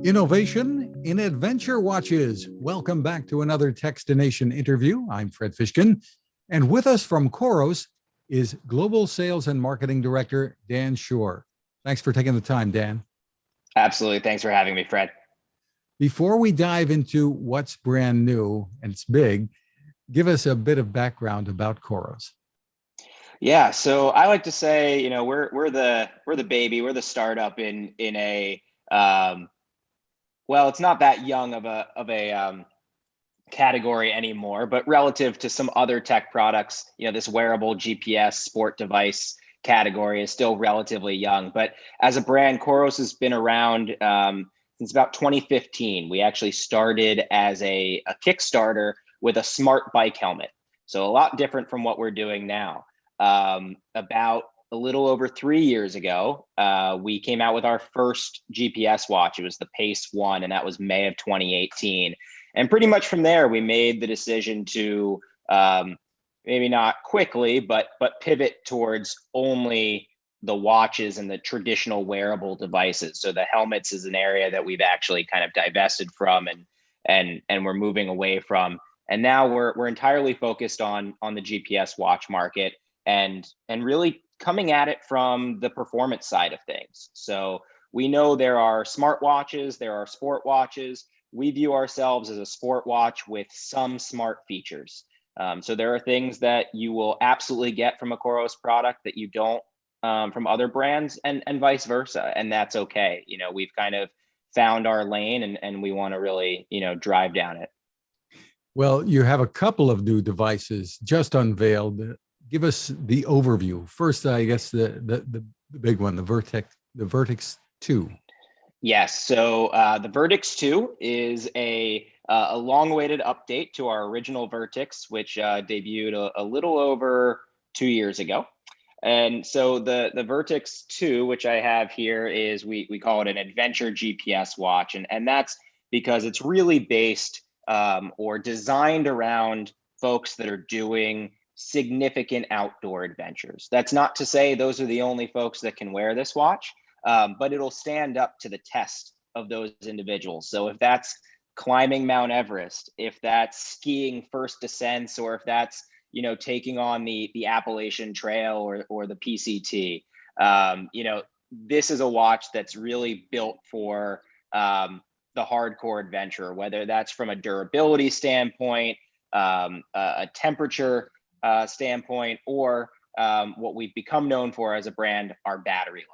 Innovation in adventure watches. Welcome back to another Techstination interview. I'm Fred Fishkin, and with us from Coros is Global Sales and Marketing Director Dan Suher. Thanks for taking the time, Dan. Absolutely. Thanks for having me, Fred. Before we dive into what's brand new and it's big, give us a bit of background about Coros. Yeah, so I like to say, we're the baby, we're the startup in a well, it's not that young of a category anymore, but relative to some other tech products, this wearable GPS sport device category is still relatively young. But as a brand, Coros has been around since about 2015. We actually started as a Kickstarter with a smart bike helmet. So a lot different from what we're doing now. About a little over 3 years ago, we came out with our first GPS watch. It was the Pace 1, and that was May of 2018. And pretty much from there, we made the decision to maybe not quickly, but pivot towards only the watches and the traditional wearable devices. So the helmets is an area that we've actually kind of divested from and we're moving away from. And now we're entirely focused on the GPS watch market and really coming at it from the performance side of things. So we know there are smart watches, there are sport watches. We view ourselves as a sport watch with some smart features. So there are things that you will absolutely get from a Coros product that you don't from other brands, and vice versa. And that's okay. We've kind of found our lane and we want to really, drive down it. Well, you have a couple of new devices just unveiled. Give us the overview. First, I guess the big one, the Vertix 2. Yes. So the Vertix 2 is a long-awaited update to our original Vertix, which debuted a little over 2 years ago. And so the Vertix 2, which I have here, is we call it an adventure GPS watch, and that's because it's really based or designed around folks that are doing significant outdoor adventures. That's not to say those are the only folks that can wear this watch, but it'll stand up to the test of those individuals. So if that's climbing Mount Everest, if that's skiing first descents, or if that's taking on the Appalachian Trail or the PCT, this is a watch that's really built for the hardcore adventurer, whether that's from a durability standpoint, a temperature standpoint, or what we've become known for as a brand, our battery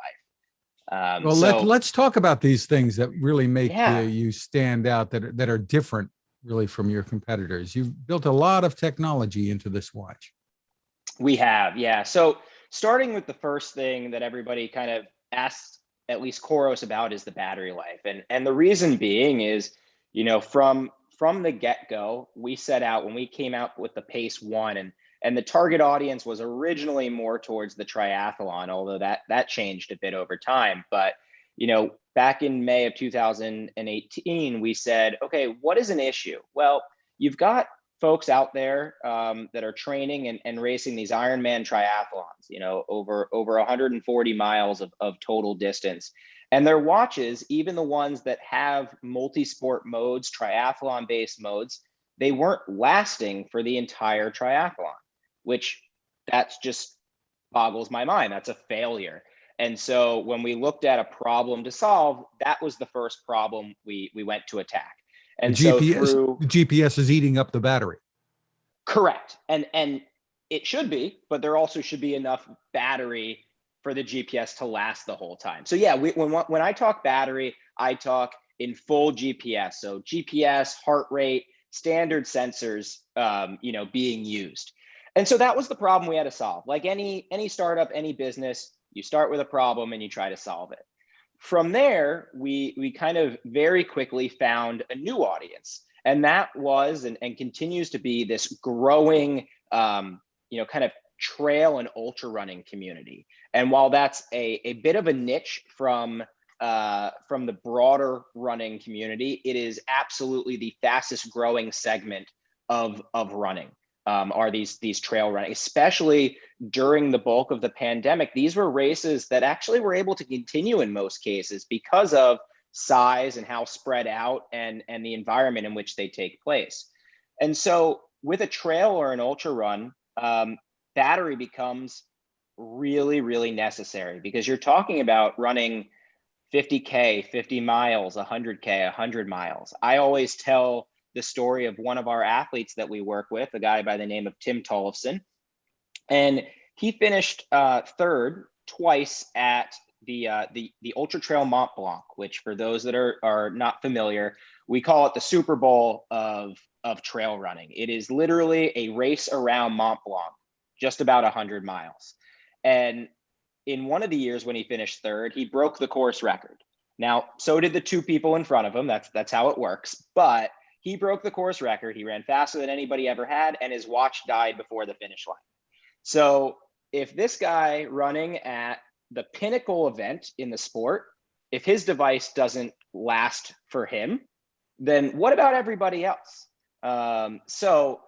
life. Well, let's talk about these things that really make you stand out, that are different really from your competitors. You've built a lot of technology into this watch. We have, yeah. So starting with the first thing that everybody kind of asks, at least Coros, about is the battery life. And the reason being is, from the get-go, we set out, when we came out with the Pace 1, and the target audience was originally more towards the triathlon, although that changed a bit over time. But, back in May of 2018, we said, okay, what is an issue? Well, you've got folks out there that are training and racing these Ironman triathlons, over 140 miles of total distance. And their watches, even the ones that have multi-sport modes, triathlon-based modes, they weren't lasting for the entire triathlon, which that's just boggles my mind. That's a failure. And so when we looked at a problem to solve, that was the first problem we went to attack. And the GPS is eating up the battery. Correct. And it should be, but there also should be enough battery for the GPS to last the whole time. So yeah, when I talk battery, I talk in full GPS. So GPS, heart rate, standard sensors, being used. And so that was the problem we had to solve. Like any startup, any business, you start with a problem and you try to solve it. From there, we kind of very quickly found a new audience. And that was and continues to be this growing, kind of trail and ultra running community. And while that's a bit of a niche from the broader running community, it is absolutely the fastest growing segment of running. Are these trail running, especially during the bulk of the pandemic. These were races that actually were able to continue in most cases because of size and how spread out and the environment in which they take place. And so with a trail or an ultra run, battery becomes really, really necessary, because you're talking about running 50K, 50 miles, 100K, 100 miles. I always tell the story of one of our athletes that we work with, a guy by the name of Tim Tollefson. And he finished third twice at the Ultra Trail Mont Blanc, which, for those that are not familiar, we call it the Super Bowl of trail running. It is literally a race around Mont Blanc, just about 100 miles. And in one of the years when he finished third, he broke the course record. Now, so did the two people in front of him. That's how it works. But he broke the course record. He ran faster than anybody ever had, and his watch died before the finish line. So if this guy running at the pinnacle event in the sport, if his device doesn't last for him, then what about everybody else? So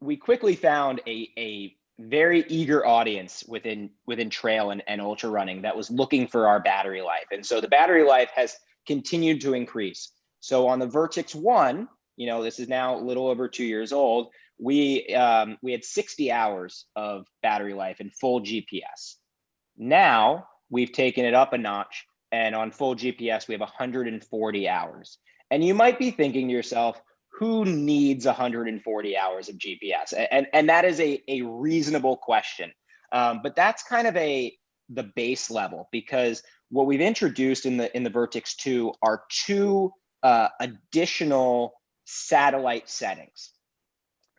we quickly found a very eager audience within trail and ultra running that was looking for our battery life. And so the battery life has continued to increase. So on the Vertix 1, this is now a little over 2 years old, we had 60 hours of battery life in full GPS. Now we've taken it up a notch, and on full GPS, we have 140 hours. And you might be thinking to yourself, who needs 140 hours of GPS? And that is a reasonable question. But that's kind of the base level, because what we've introduced in the Vertix 2 are two additional satellite settings.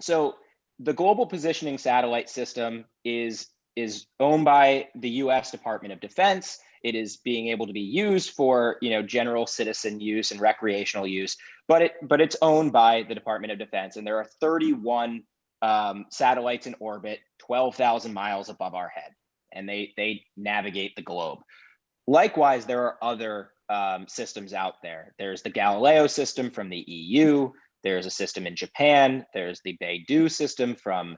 So the Global Positioning Satellite System is owned by the US Department of Defense. It is being able to be used for general citizen use and recreational use, but it's owned by the Department of Defense, and there are 31 satellites in orbit, 12,000 miles above our head, and they navigate the globe. Likewise, there are other systems out there. There's the Galileo system from the EU. There's a system in Japan. There's the Beidou system from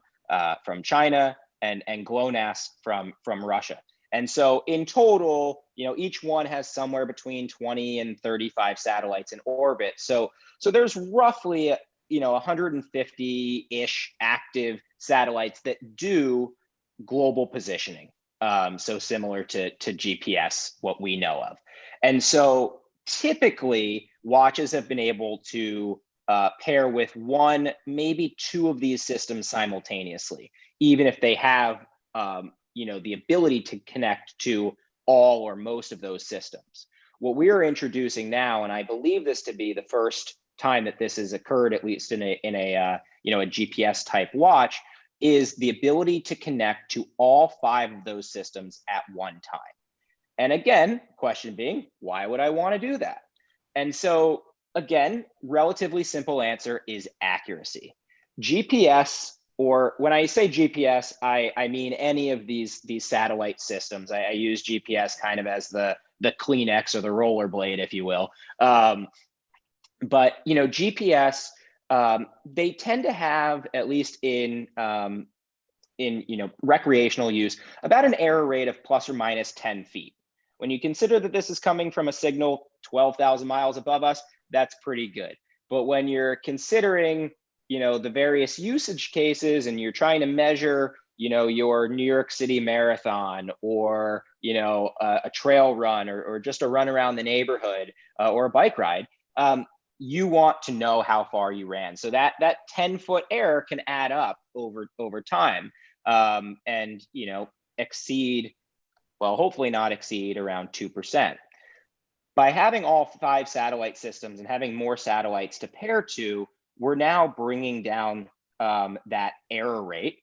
China, and GLONASS from Russia. And so in total, each one has somewhere between 20 and 35 satellites in orbit. So there's roughly 150-ish active satellites that do global positioning. So similar to GPS, what we know of. And so typically watches have been able to pair with one, maybe two of these systems simultaneously, even if they have the ability to connect to all or most of those systems. What we are introducing now, and I believe this to be the first time that this has occurred, at least in a GPS type watch, is the ability to connect to all 5 of those systems at one time. And again, question being, why would I want to do that? And so again, relatively simple answer is accuracy. GPS, or when I say GPS, I mean any of these satellite systems. I use GPS kind of as the Kleenex or the rollerblade, if you will. But GPS, they tend to have, at least in recreational use, about an error rate of plus or minus 10 feet. When you consider that this is coming from a signal 12,000 miles above us, that's pretty good. But when you're considering the various usage cases, and you're trying to measure your New York City marathon, or a trail run, or just a run around the neighborhood, or a bike ride, you want to know how far you ran. So that 10-foot error can add up over time, and exceed, well, hopefully not exceed, around 2%. By having all 5 satellite systems and having more satellites to pair to, we're now bringing down that error rate.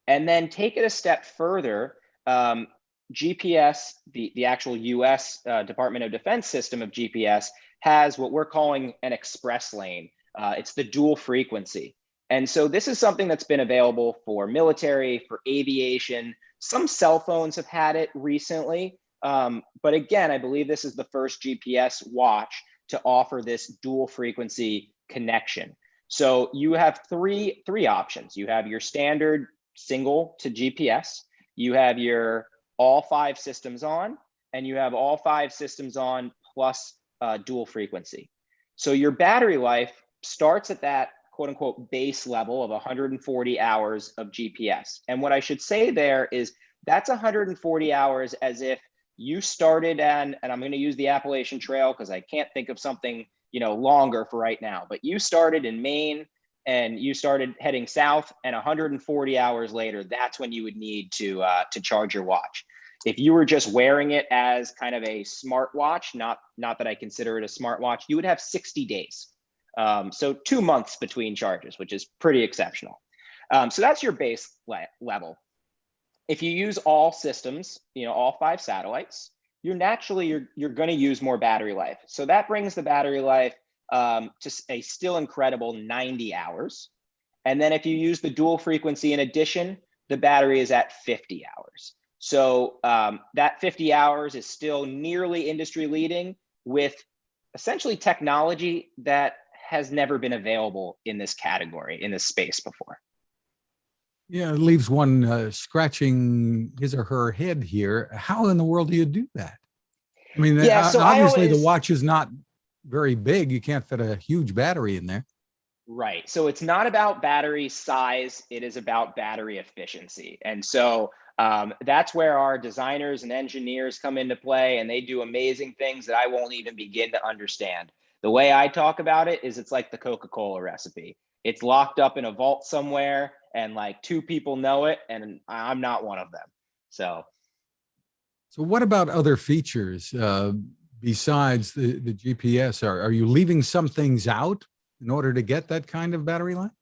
And then take it a step further, GPS, the actual US Department of Defense system of GPS, has what we're calling an express lane. It's the dual frequency. And so this is something that's been available for military, for aviation. Some cell phones have had it recently. But again, I believe this is the first GPS watch to offer this dual frequency connection. So you have three options. You have your standard single to GPS, you have your all 5 systems on, and you have all 5 systems on plus dual frequency. So your battery life starts at that quote unquote base level of 140 hours of GPS. And what I should say there is that's 140 hours as if you started and I'm going to use the Appalachian Trail because I can't think of something, longer for right now, but you started in Maine and you started heading south, and 140 hours later, that's when you would need to charge your watch. If you were just wearing it as kind of a smartwatch, not that I consider it a smartwatch, you would have 60 days. So 2 months between charges, which is pretty exceptional. So that's your base level. If you use all systems, all 5 satellites, you're going to use more battery life. So that brings the battery life to a still incredible 90 hours. And then if you use the dual frequency in addition, the battery is at 50 hours. So that 50 hours is still nearly industry leading with essentially technology that has never been available in this category, in this space before. Yeah, it leaves one scratching his or her head here. How in the world do you do that? I mean, so obviously the watch is not very big. You can't fit a huge battery in there. Right. So it's not about battery size. It is about battery efficiency. And so that's where our designers and engineers come into play, and they do amazing things that I won't even begin to understand. The way I talk about it is it's like the Coca-Cola recipe. It's locked up in a vault somewhere, and like 2 people know it, and I'm not one of them. So what about other features besides the GPS? Are you leaving some things out in order to get that kind of battery life?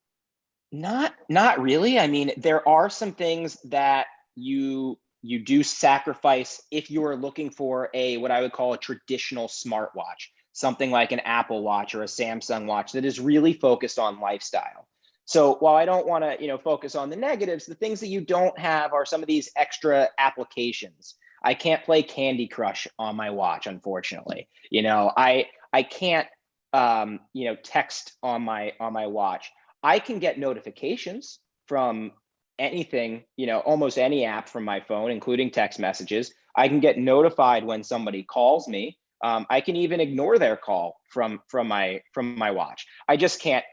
Not really. I mean, there are some things that you do sacrifice if you are looking for what I would call a traditional smartwatch, something like an Apple Watch or a Samsung watch that is really focused on lifestyle. So while I don't want to, focus on the negatives, the things that you don't have are some of these extra applications. I can't play Candy Crush on my watch, unfortunately. I can't, text on my watch. I can get notifications from anything, almost any app from my phone, including text messages. I can get notified when somebody calls me. I can even ignore their call from my watch. I just can't,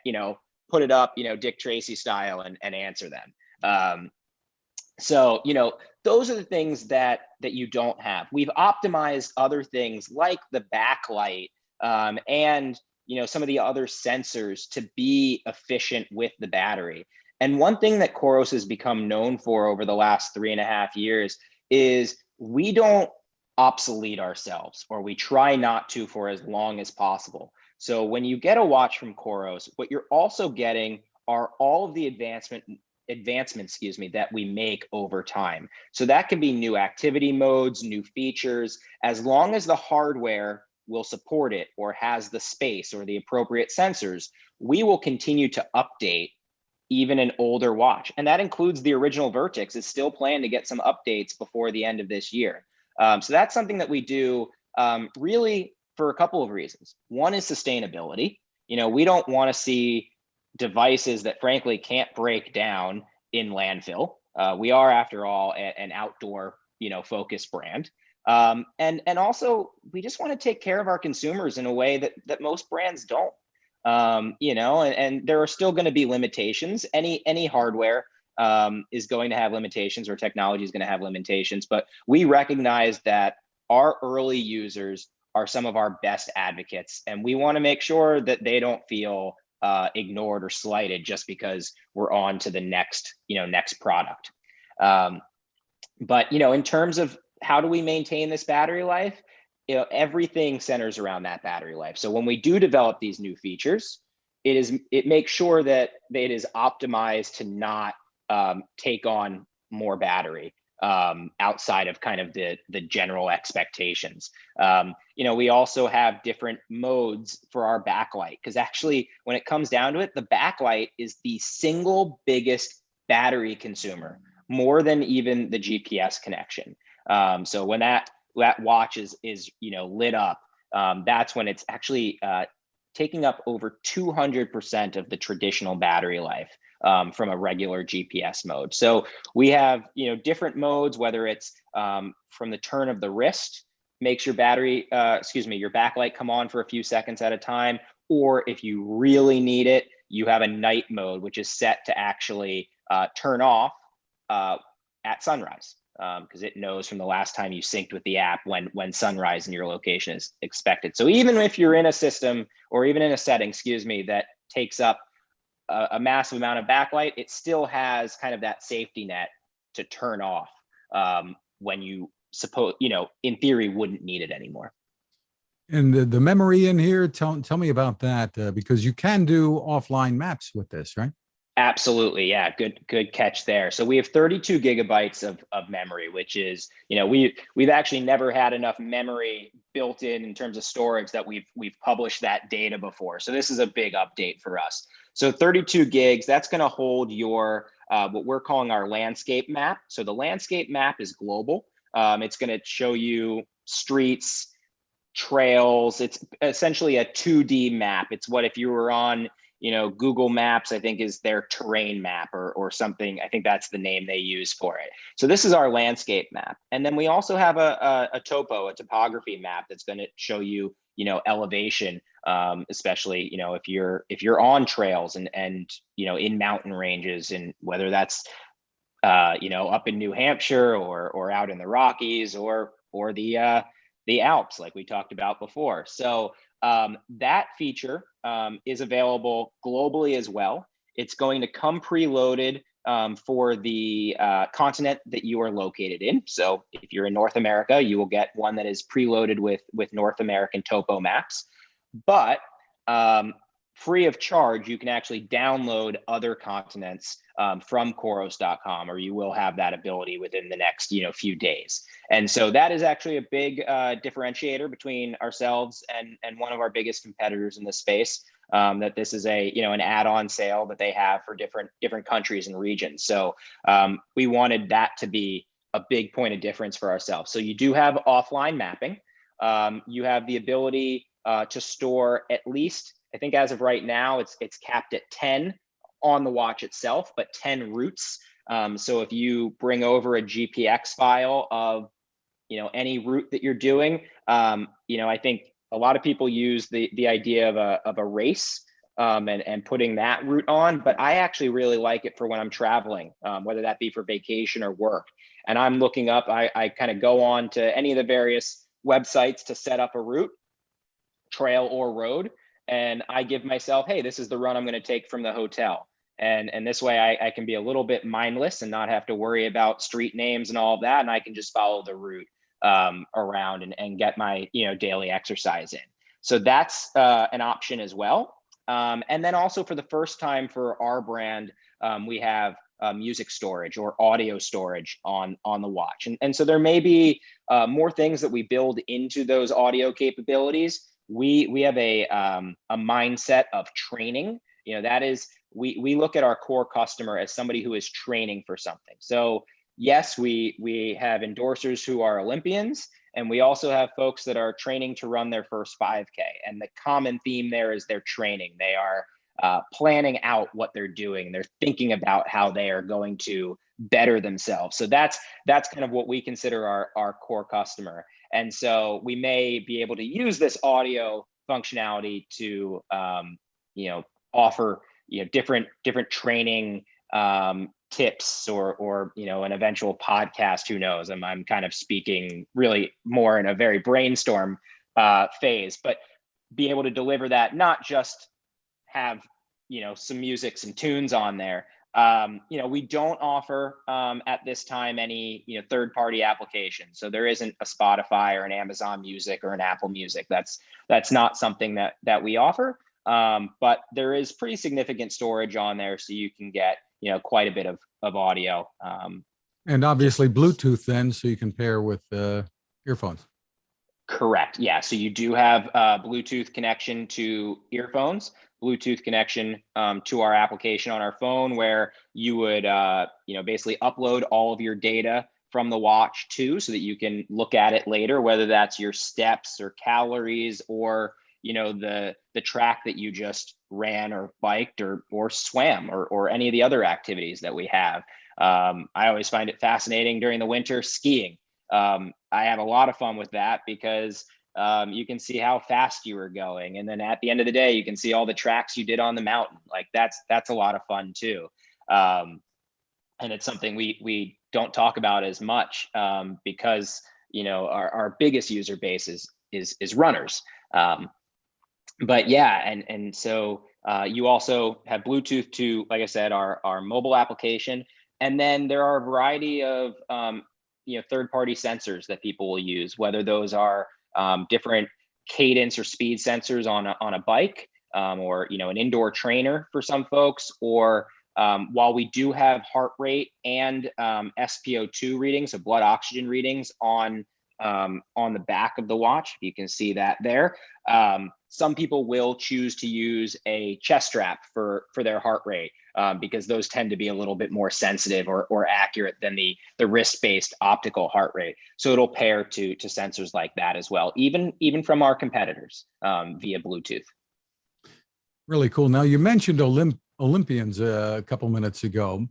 put it up, Dick Tracy style and answer them. So, those are the things that you don't have. We've optimized other things like the backlight and, some of the other sensors to be efficient with the battery. And one thing that Coros has become known for over the last 3.5 years is we don't obsolete ourselves, or we try not to for as long as possible. So when you get a watch from Coros, what you're also getting are all of the advancements that we make over time. So that can be new activity modes, new features, as long as the hardware will support it or has the space or the appropriate sensors, we will continue to update even an older watch. And that includes the original Vertix. It's still planned to get some updates before the end of this year. So that's something that we do really for a couple of reasons. One is sustainability. We don't want to see devices that frankly can't break down in landfill. We are, after all, an outdoor, focused brand. And also we just want to take care of our consumers in a way that most brands don't. And there are still going to be limitations. Any hardware is going to have limitations, or technology is going to have limitations, but we recognize that our early users are some of our best advocates, and we want to make sure that they don't feel ignored or slighted just because we're on to the next product. But in terms of how do we maintain this battery life, everything centers around that battery life. So when we do develop these new features, it makes sure that it is optimized to not take on more battery outside of kind of the general expectations. We also have different modes for our backlight, because actually when it comes down to it, the backlight is the single biggest battery consumer, more than even the GPS connection. So when that watch is lit up, that's when it's actually taking up over 200% of the traditional battery life from a regular GPS mode. So we have different modes, whether it's from the turn of the wrist makes your your backlight come on for a few seconds at a time. Or if you really need it, you have a night mode, which is set to actually turn off at sunrise, because it knows from the last time you synced with the app when sunrise in your location is expected. So even if you're in a system or even in a setting, that takes up a massive amount of backlight, it still has kind of that safety net to turn off when you in theory wouldn't need it anymore. And the memory in here, tell me about that, because you can do offline maps with this, right? Absolutely. Yeah. Good catch there. So we have 32 gigabytes of memory, which is, we've actually never had enough memory built in terms of storage that we've published that data before. So this is a big update for us. So 32 gigs, that's going to hold your, what we're calling our landscape map. So the landscape map is global. It's going to show you streets, trails. It's essentially a 2D map. It's what if you were on, Google Maps, I think, is their terrain map or something. I think that's the name they use for it. So this is our landscape map. And then we also have a topography map that's going to show you, elevation, especially, if you're on trails and in mountain ranges, and whether that's, up in New Hampshire or out in the Rockies or the Alps, like we talked about before. So that feature is available globally as well. It's going to come preloaded for the continent that you are located in. So if you're in North America, you will get one that is preloaded with North American topo maps. But free of charge, you can actually download other continents from Coros.com, or you will have that ability within the next few days. And so that is actually a big differentiator between ourselves and one of our biggest competitors in this space. That this is an add-on sale that they have for different countries and regions. So we wanted that to be a big point of difference for ourselves. So you do have offline mapping. You have the ability to store at least, I think as of right now, it's capped at 10 on the watch itself, but 10 routes. So if you bring over a GPX file of any route that you're doing, I think a lot of people use the idea of a race and putting that route on, but I actually really like it for when I'm traveling, whether that be for vacation or work. And I'm looking up, I kind of go on to any of the various websites to set up a route, trail or road. And I give myself, hey, this is the run I'm going to take from the hotel. And this way I can be a little bit mindless and not have to worry about street names and all of that. And I can just follow the route around and get my daily exercise in. So that's an option as well. And then also for the first time for our brand, we have music storage or audio storage on the watch. And so there may be more things that we build into those audio capabilities. We have a mindset of training. That is, we look at our core customer as somebody who is training for something. So yes, we have endorsers who are Olympians, and we also have folks that are training to run their first 5K. And the common theme there is they're training. They are planning out what they're doing. They're thinking about how they are going to better themselves. So that's kind of what we consider our core customer. And so we may be able to use this audio functionality to, offer, different training tips or an eventual podcast. Who knows? I'm kind of speaking really more in a very brainstorm phase, but be able to deliver that, not just have some music, some tunes on there. We don't offer at this time any third-party applications. So there isn't a Spotify or an Amazon Music or an Apple Music. That's not something that we offer. But there is pretty significant storage on there, so you can get quite a bit of audio. And obviously Bluetooth then, so you can pair with earphones. Correct. Yeah. So you do have Bluetooth connection to earphones, Bluetooth connection to our application on our phone, where you would basically upload all of your data from the watch too, so that you can look at it later, whether that's your steps or calories or the track that you just ran or biked or swam or any of the other activities that we have. I always find it fascinating during the winter skiing. I have a lot of fun with that because you can see how fast you were going. And then at the end of the day, you can see all the tracks you did on the mountain. Like that's a lot of fun too. And it's something we don't talk about as much because, our biggest user base is runners. But yeah, and so you also have Bluetooth to, like I said, our mobile application. And then there are a variety of third-party sensors that people will use, whether those are different cadence or speed sensors on a bike, or an indoor trainer for some folks, or while we do have heart rate and SpO2 readings, so blood oxygen readings on the back of the watch, you can see that there. Some people will choose to use a chest strap for their heart rate because those tend to be a little bit more sensitive or accurate than the wrist-based optical heart rate. So it'll pair to sensors like that as well, even from our competitors via Bluetooth. Really cool. Now, you mentioned Olympians a couple minutes ago.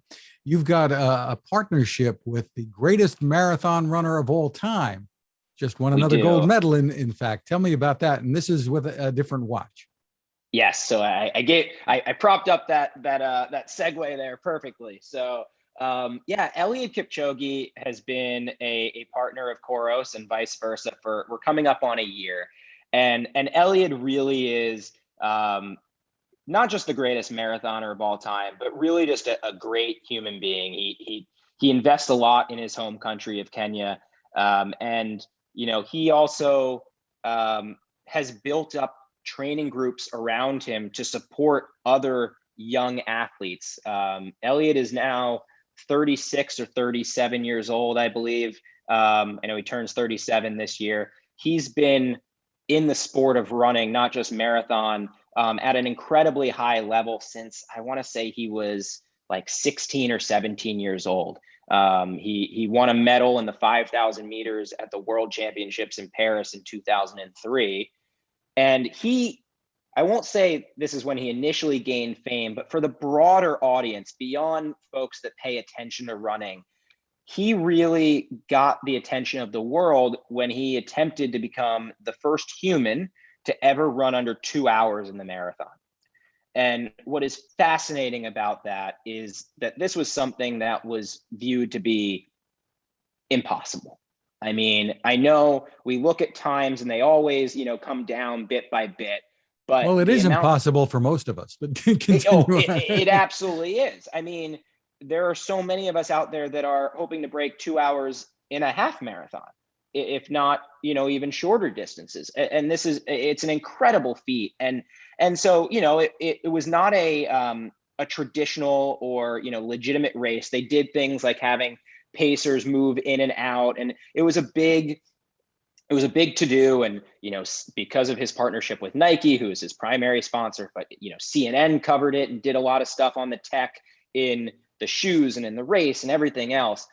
You've got a partnership with the greatest marathon runner of all time. Just won another gold medal, in fact. Tell me about that. And this is with a different watch. Yes. So I propped up that segue there perfectly. So Eliud Kipchoge has been a partner of Coros and vice versa we're coming up on a year. And Eliud really is not just the greatest marathoner of all time, but really just a great human being. He invests a lot in his home country of Kenya. And he also has built up training groups around him to support other young athletes. Eliud is now 36 or 37 years old, I believe. I know he turns 37 this year. He's been in the sport of running, not just marathon, at an incredibly high level since I want to say he was like 16 or 17 years old. He won a medal in the 5,000 meters at the World Championships in Paris in 2003. And I won't say this is when he initially gained fame, but for the broader audience, beyond folks that pay attention to running, he really got the attention of the world when he attempted to become the first human to ever run under 2 hours in the marathon. And what is fascinating about that is that this was something that was viewed to be impossible. I mean, I know we look at times and they always, come down bit by bit, but well, it is impossible for most of us, but continue. It absolutely is. I mean, there are so many of us out there that are hoping to break 2 hours in a half marathon, if not, even shorter distances. And it's an incredible feat. And so, it was not a traditional or, legitimate race. They did things like having pacers move in and out. And it was a big to do. And, because of his partnership with Nike, who is his primary sponsor, but, CNN covered it and did a lot of stuff on the tech in the shoes and in the race and everything else.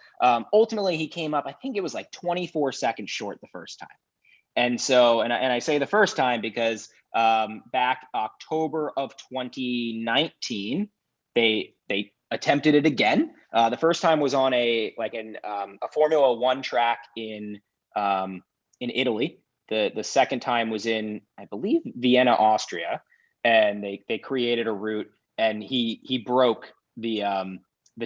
Ultimately, he came up, I think it was like 24 seconds short the first time. And so, and I say the first time because back October of 2019, they attempted it again. The first time was on a Formula One track in Italy. The second time was in, I believe, Vienna, Austria, and they created a route, and he broke the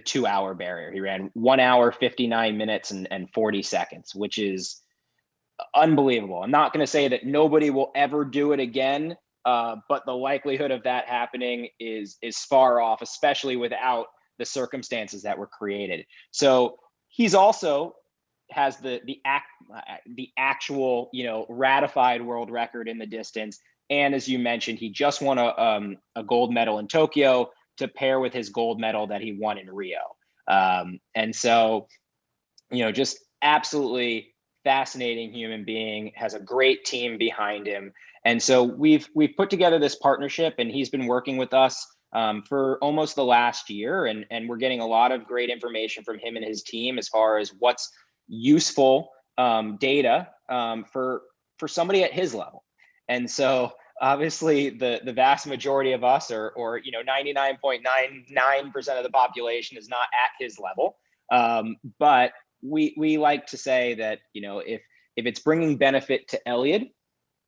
2 hour barrier. He ran 1 hour, 59 minutes and 40 seconds, which is unbelievable. I'm not going to say that nobody will ever do it again, but the likelihood of that happening is far off, especially without the circumstances that were created. So he's also has the actual, ratified world record in the distance. And as you mentioned, he just won a gold medal in Tokyo to pair with his gold medal that he won in Rio. And so, just absolutely fascinating human being, has a great team behind him. And so we've put together this partnership, and he's been working with us for almost the last year. And we're getting a lot of great information from him and his team as far as what's useful data for somebody at his level. And so obviously the vast majority of us or 99.99% of the population is not at his level. But we like to say that, if it's bringing benefit to Eliud,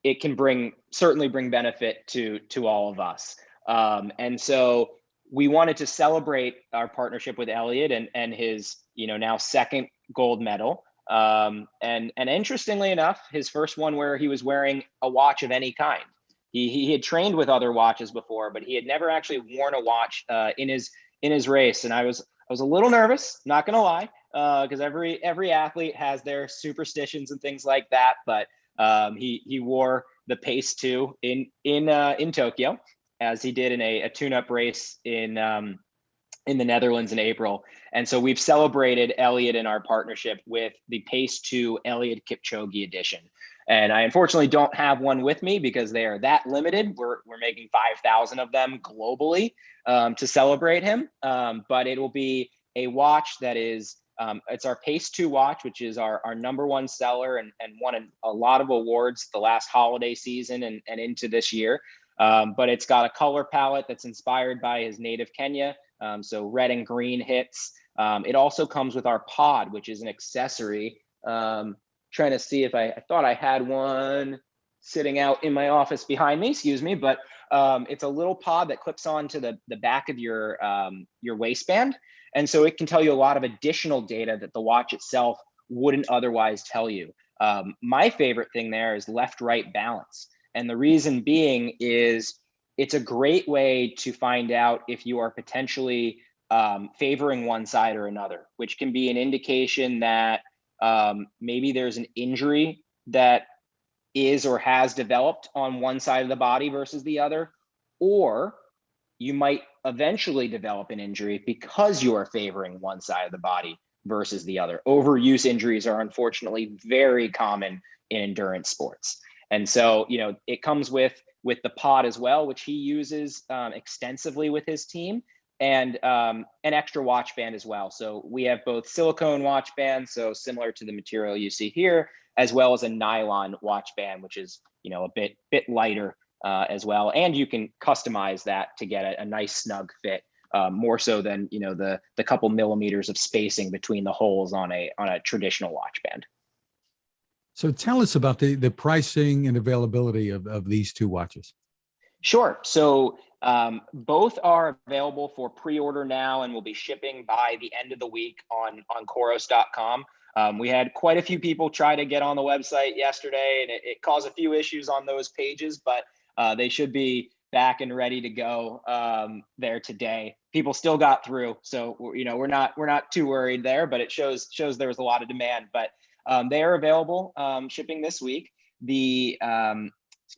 it can certainly bring benefit to all of us. And so we wanted to celebrate our partnership with Eliud and his, now second gold medal. And interestingly enough, his first one where he was wearing a watch of any kind. He had trained with other watches before, but he had never actually worn a watch in his race. And I was a little nervous, not gonna lie, because every athlete has their superstitions and things like that. But he wore the Pace 2 in Tokyo, as he did in a tune-up race in the Netherlands in April. And so we've celebrated Eliud in our partnership with the Pace 2 Eliud Kipchoge edition. And I unfortunately don't have one with me because they are that limited. We're making 5,000 of them globally to celebrate him. But it will be a watch that is, it's our Pace 2 watch, which is our #1 seller and won a lot of awards the last holiday season and into this year. But it's got a color palette that's inspired by his native Kenya. So red and green hits. It also comes with our pod, which is an accessory. Trying to see if I thought I had one sitting out in my office behind me, excuse me, but it's a little pod that clips onto the back of your waistband. And so it can tell you a lot of additional data that the watch itself wouldn't otherwise tell you. My favorite thing there is left-right balance. And the reason being is it's a great way to find out if you are potentially favoring one side or another, which can be an indication that maybe there's an injury that is or has developed on one side of the body versus the other, or you might eventually develop an injury because you are favoring one side of the body versus the other. Overuse injuries are unfortunately very common in endurance sports. And so, it comes with the pod as well, which he uses extensively with his team, and an extra watch band as well. So we have both silicone watch bands, so similar to the material you see here, as well as a nylon watch band, which is, a bit lighter as well. And you can customize that to get a nice snug fit, more so than, the couple millimeters of spacing between the holes on a traditional watch band. So tell us about the pricing and availability of these two watches. Sure. So both are available for pre-order now and will be shipping by the end of the week on Coros.com. We had quite a few people try to get on the website yesterday, and it caused a few issues on those pages, but they should be back and ready to go there today. People still got through, so we're not too worried there, but it shows there was a lot of demand. But they are available, shipping this week. The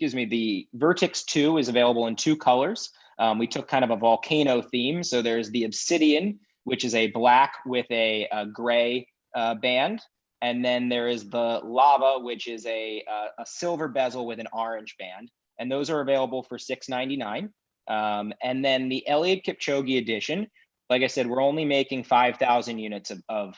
Vertix 2 is available in 2 colors. We took kind of a volcano theme. So there's the Obsidian, which is a black with a gray band. And then there is the Lava, which is a silver bezel with an orange band. And those are available for $6.99. And then the Eliud Kipchoge edition, like I said, we're only making 5,000 units of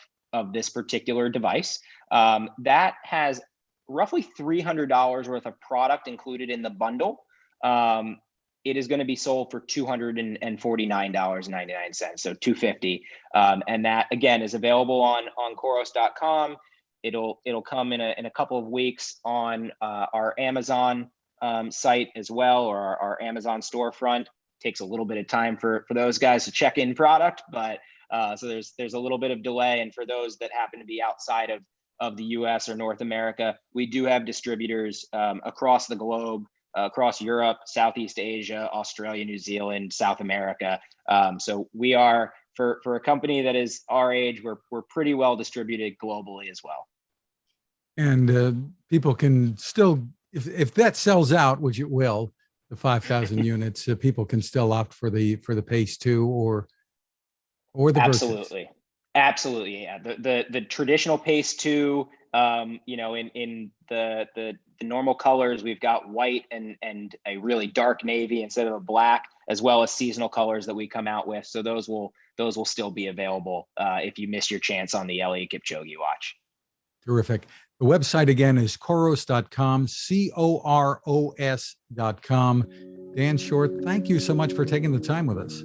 this particular device. That has roughly $300 worth of product included in the bundle. It is going to be sold for $249.99, so $250. And that again is available on Coros.com. It'll come in a couple of weeks on our Amazon site as well, or our Amazon storefront. Takes a little bit of time for those guys to check in product, but so there's a little bit of delay. And for those that happen to be outside of the US or North America, we do have distributors across the globe, across Europe, Southeast Asia, Australia, New Zealand, South America. So we are, for a company that is our age, we're pretty well distributed globally as well. And people can still, if that sells out, which it will, the 5,000 units, people can still opt for the Pace 2 or the Absolutely. Vertix. Absolutely. Yeah. The traditional Pace 2, in the normal colors, we've got white and a really dark navy instead of a black, as well as seasonal colors that we come out with. So those will still be available if you miss your chance on the Eliud Kipchoge watch. Terrific. The website again is Coros.com, Coros.com. Dan Suher, thank you so much for taking the time with us.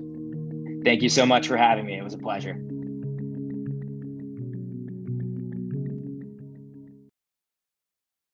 Thank you so much for having me. It was a pleasure.